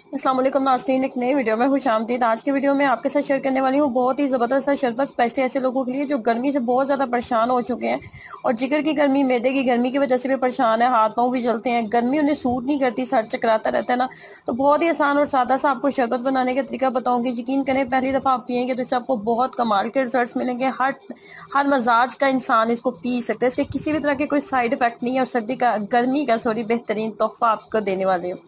अस्सलाम वालेकुम नाज़रीन, एक नई वीडियो में खुशामदीद। आज की वीडियो में आपके साथ शेयर करने वाली हूँ बहुत ही ज़बरदस्त शरबत, स्पेशली ऐसे लोगों के लिए जो गर्मी से बहुत ज़्यादा परेशान हो चुके हैं और जिगर की गर्मी, मैदे की गर्मी की वजह से भी परेशान है, हाथ पाँव भी जलते हैं, गर्मी उन्हें सूट नहीं करती, सर चकराता रहता है ना। तो बहुत ही आसान और सादा सा आपको शरबत बनाने का तरीका बताऊंगी। यकीन करें, पहली दफ़ा आप पियेंगे तो इससे आपको बहुत कमाल के रिजल्ट मिलेंगे। हर मजाज का इंसान इसको पी सकता है, इसके किसी भी तरह के कोई साइड इफेक्ट नहीं है और गर्मी का बेहतरीन तोहफा आपको देने वाले हो।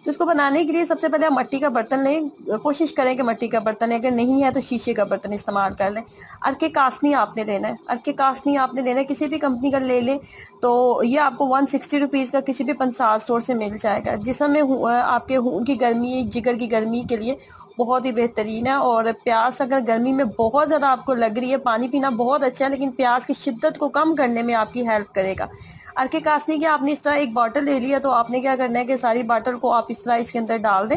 तो इसको बनाने के लिए सबसे पहले आप मट्टी का बर्तन लें। कोशिश करें कि मट्टी का बर्तन है, अगर नहीं है तो शीशे का बर्तन इस्तेमाल कर लें। अर्के कासनी आपने लेना है, अर्के कासनी आपने लेना है, किसी भी कंपनी का ले लें। तो ये आपको 160 रुपीज़ का किसी भी पंसार स्टोर से मिल जाएगा। जिसमें आपके की गर्मी, जिगर की गर्मी के लिए बहुत ही बेहतरीन है। और प्यास अगर गर्मी में बहुत ज़्यादा आपको लग रही है, पानी पीना बहुत अच्छा है, लेकिन प्यास की शिद्दत को कम करने में आपकी हेल्प करेगा। अर्के कासनी की आपने इस तरह एक बॉटल ले लिया, तो आपने क्या करना है कि सारी बॉटल को आप इस तरह इसके अंदर डाल दें।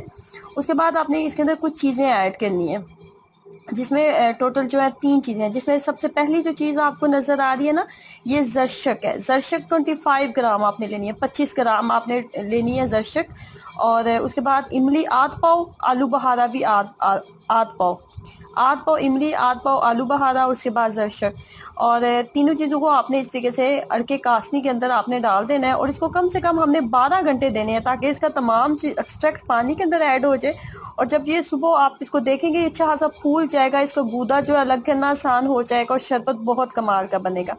उसके बाद आपने इसके अंदर कुछ चीज़ें ऐड करनी है, जिसमें टोटल जो है 3 चीज़ें हैं। जिसमें सबसे पहली जो चीज़ आपको नज़र आ रही है ना, ये जरशक है। जरशक 25 ग्राम आपने लेनी है, 25 ग्राम आपने लेनी है जरशक। और उसके बाद इमली आध पाव, आलू बहारा भी आध पाव, आध पाव इमली, आध पाव आलू बहारा, उसके बाद जरशक। और तीनों चीज़ों को आपने इस तरीके से अड़के कासनी के अंदर आपने डाल देना है और इसको कम से कम हमने 12 घंटे देने हैं, ताकि इसका तमाम एक्सट्रैक्ट पानी के अंदर ऐड हो जाए। और जब ये सुबह आप इसको देखेंगे, अच्छा खासा फूल जाएगा, इसका गूदा जो है अलग करना आसान हो जाएगा और शरबत बहुत कमाल का बनेगा।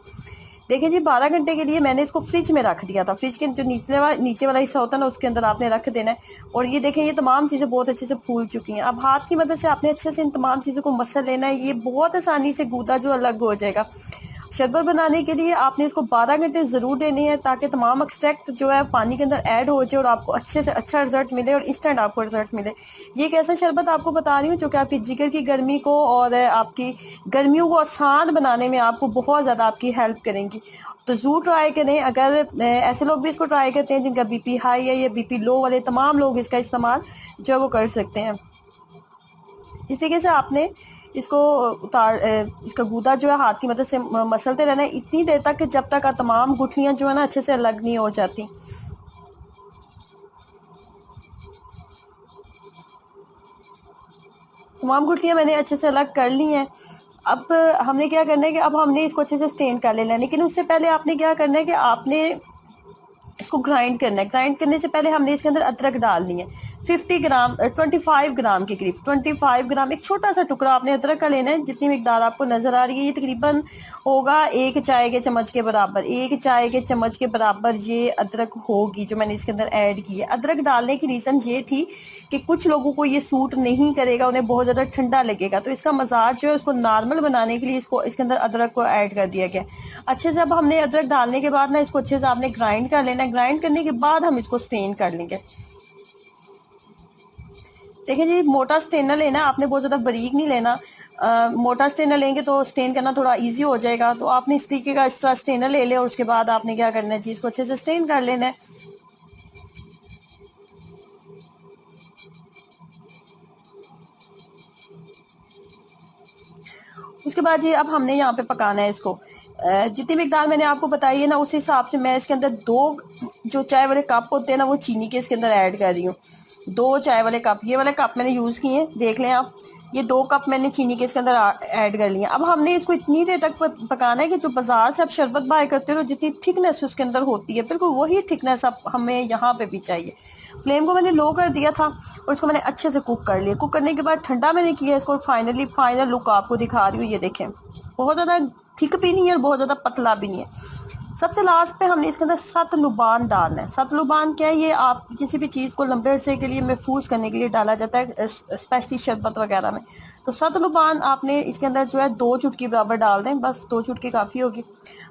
देखिए जी, 12 घंटे के लिए मैंने इसको फ्रिज में रख दिया था। फ्रिज के जो नीचे वाला हिस्सा होता है ना, उसके अंदर आपने रख देना है। और ये देखें, ये तमाम चीज़ें बहुत अच्छे से फूल चुकी हैं। अब हाथ की मदद से आपने अच्छे से इन तमाम चीज़ों को मसल लेना है। ये बहुत आसानी से गूदा जो अलग हो जाएगा। शरबत बनाने के लिए आपने इसको 12 घंटे ज़रूर देने हैं, ताकि तमाम एक्सट्रैक्ट जो है पानी के अंदर ऐड हो जाए और आपको अच्छे से अच्छा रिजल्ट मिले और इंस्टेंट आपको रिजल्ट मिले। ये एक ऐसा शरबत आपको बता रही हूँ जो कि आपकी जिगर की गर्मी को और आपकी गर्मियों को आसान बनाने में आपको बहुत ज़्यादा आपकी हेल्प करेंगी। तो ज़रूर ट्राई करें। अगर ऐसे लोग भी इसको ट्राई करते हैं जिनका बीपी हाई है या बीपी लो वाले, तमाम लोग इसका इस्तेमाल जो है वो कर सकते हैं। इस तरीके से आपने इसको इसका गूदा जो है हाथ की मदद से मसलते रहना है इतनी देर तक कि जब तक तमाम गुठलियां जो है ना अच्छे से अलग नहीं हो जाती। तमाम गुठलियां मैंने अच्छे से अलग कर ली हैं। अब हमने क्या करना है कि अब हमने इसको अच्छे से स्टेन कर लेना है, लेकिन उससे पहले आपने क्या करना है कि आपने इसको ग्राइंड करना है। ग्राइंड करने से पहले हमने इसके अंदर अदरक डालनी है। 50 ग्राम 25 ग्राम के करीब, 25 ग्राम एक छोटा सा टुकड़ा आपने अदरक का लेना है। जितनी मिकदार आपको नजर आ रही है, ये तकरीबन होगा 1 चाय के चम्मच के बराबर। 1 चाय के चम्मच के बराबर ये अदरक होगी जो मैंने इसके अंदर ऐड की है। अदरक डालने की रीज़न ये थी कि कुछ लोगों को ये सूट नहीं करेगा, उन्हें बहुत ज़्यादा ठंडा लगेगा, तो इसका मजाज जो है उसको नॉर्मल बनाने के लिए इसको इसके अंदर अदरक को ऐड कर दिया गया। अच्छे से अब हमने अदरक डालने के बाद ना इसको अच्छे से आपने ग्राइंड कर लेना है। ग्राइंड करने के बाद हम इसको स्टेन कर लेंगे। देखिए जी, मोटा स्टेनर लेना है आपने, बहुत ज़्यादा बारीक नहीं लेना। मोटा स्टेनर लेंगे तो स्टेन करना थोड़ा इजी हो जाएगा। तो आपने इस तरीके का इस तरह स्टेनर ले लिया और उसके बाद आपने क्या करना है जी, इसको अच्छे से स्टेन कर लेना है। उसके बाद जी अब हमने यहाँ पे पकाना है इसको। जितनी मिकदार मैंने आपको बताई है ना, उस हिसाब से मैं इसके अंदर 2 जो चाय वाले कप होते हैं ना, वो चीनी के इसके अंदर ऐड कर रही हूँ। 2 चाय वाले कप, ये वाले कप मैंने यूज़ किए हैं, देख लें आप। ये 2 कप मैंने चीनी के इसके अंदर ऐड कर लिया। अब हमने इसको इतनी देर तक पकाना है कि जो बाजार से आप शरबत बाय करते हो, जितनी थिकनेस उसके अंदर होती है, बिल्कुल वही थिकनेस अब हमें यहाँ पे भी चाहिए। फ्लेम को मैंने लो कर दिया था और इसको मैंने अच्छे से कुक कर लिया। कुक करने के बाद ठंडा मैंने किया इसको। फाइनल लुक आपको दिखा रही हूँ, ये देखें। बहुत ज़्यादा थिक भी नहीं है और बहुत ज़्यादा पतला भी नहीं है। सबसे लास्ट पे हमने इसके अंदर सतलुबान डालना है। सतलुबान क्या है? ये आप किसी भी चीज़ को लंबे अरसे के लिए महफूज करने के लिए डाला जाता है, स्पेशली शरबत वगैरह में। तो सतलुबान आपने इसके अंदर जो है 2 चुटकी बराबर डाल दें, बस 2 चुटकी काफ़ी होगी।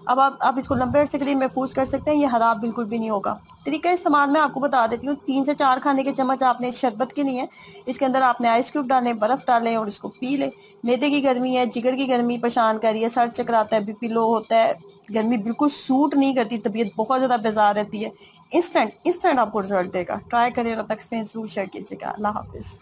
अब आप इसको लंबे अरसे के लिए महफूज कर सकते हैं, ये खराब बिल्कुल भी नहीं होगा। तरीका इस्तेमाल मैं आपको बता देती हूँ। 3 से 4 खाने के चम्मच आपने इस शरबत के लिए इसके अंदर आपने आइस क्यूब डालें, बर्फ़ डालें और इसको पी लें। मैदे की गर्मी है, जिगर की गर्मी परेशान कर रही है, सर चकराता है, बीपी लो होता है, गर्मी बिल्कुल सूट नहीं करती, तबीयत बहुत ज़्यादा बेजार रहती है, इंस्टेंट इंस्टेंट आपको रिजल्ट देगा। ट्राई करें, तक एक्सपीरियंस जरूर शेयर कीजिएगा। अल्लाह हाफिज़।